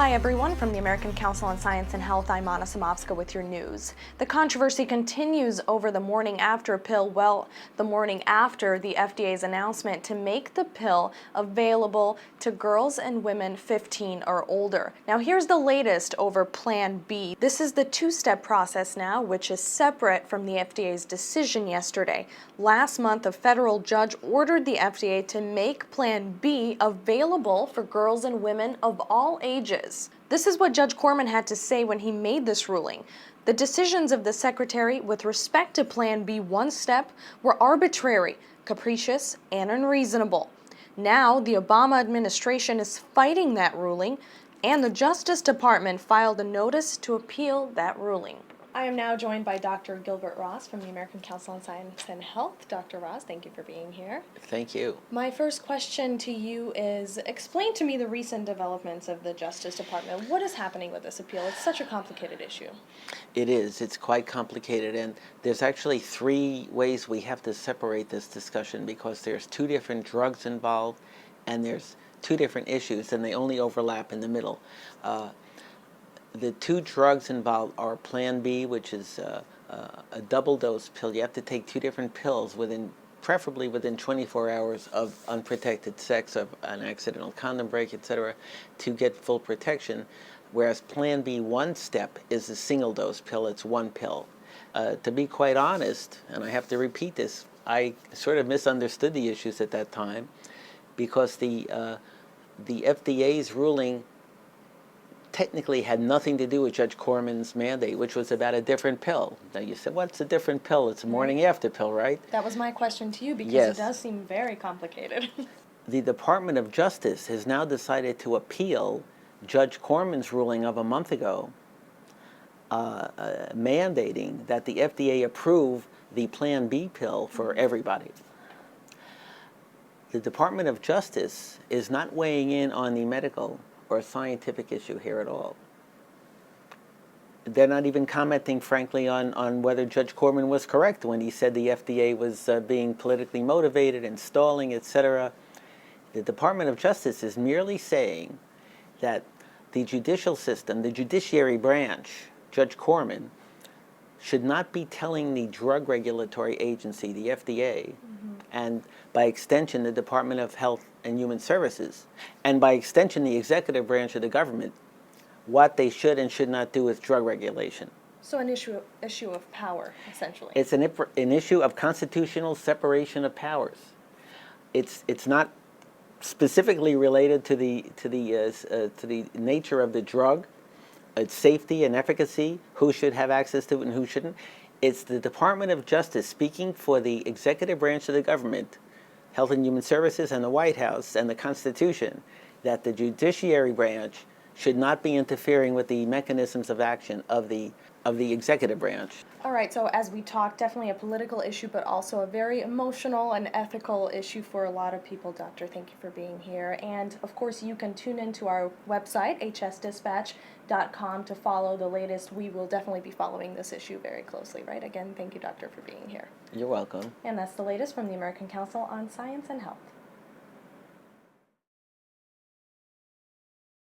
Hi everyone, from the American Council on Science and Health, I'm Anna Samovska with your news. The controversy continues over the morning after pill, the morning after the FDA's announcement to make the pill available to girls and women 15 or older. Now here's the latest over Plan B. This is the two-step process now, which is separate from the FDA's decision yesterday. Last month, a federal judge ordered the FDA to make Plan B available for girls and women of all ages. This is what Judge Corman had to say when he made this ruling. The decisions of the Secretary with respect to Plan B one step were arbitrary, capricious, and unreasonable. Now, the Obama administration is fighting that ruling, and the Justice Department filed a notice to appeal that ruling. I am now joined by Dr. Gilbert Ross from the American Council on Science and Health. Dr. Ross, thank you for being here. Thank you. My first question to you is, explain to me the recent developments of the Justice Department. What is happening with this appeal? It's such a complicated issue. It is. It's quite complicated, and there's actually three ways we have to separate this discussion because there's two different drugs involved, and there's two different issues, and they only overlap in the middle. The two drugs involved are Plan B, which is a double-dose pill. You have to take two different pills preferably within 24 hours of unprotected sex, of an accidental condom break, etc., to get full protection, whereas Plan B one step is a single-dose pill. It's one pill. To be quite honest, and I have to repeat this, I sort of misunderstood the issues at that time because the FDA's ruling technically had nothing to do with Judge Corman's mandate, which was about a different pill. Now you said, what's a different pill? It's a morning after pill, right? That was my question to you because Yes. It does seem very complicated. The Department of Justice has now decided to appeal Judge Corman's ruling of a month ago, mandating that the FDA approve the Plan B pill for everybody. The Department of Justice is not weighing in on the medical or scientific issue here at all. They're not even commenting, frankly, on whether Judge Corman was correct when he said the FDA was being politically motivated and stalling, etc. The Department of Justice is merely saying that the judicial system, the judiciary branch, Judge Corman, should not be telling the drug regulatory agency, the FDA, and by extension the Department of Health and Human Services, and by extension the executive branch of the government, what they should and should not do with drug regulation. So an issue of power, essentially. It's an issue of constitutional separation of powers. It's not specifically related to the nature of the drug, its safety and efficacy, who should have access to it and who shouldn't. It's the Department of Justice speaking for the executive branch of the government, Health and Human Services and the White House and the Constitution, that the judiciary branch should not be interfering with the mechanisms of action of the executive branch. All right, so as we talked, definitely a political issue, but also a very emotional and ethical issue for a lot of people. Doctor, thank you for being here. And of course, you can tune into our website, hsdispatch.com, to follow the latest. We will definitely be following this issue very closely, right? Again, thank you, Doctor, for being here. You're welcome. And that's the latest from the American Council on Science and Health.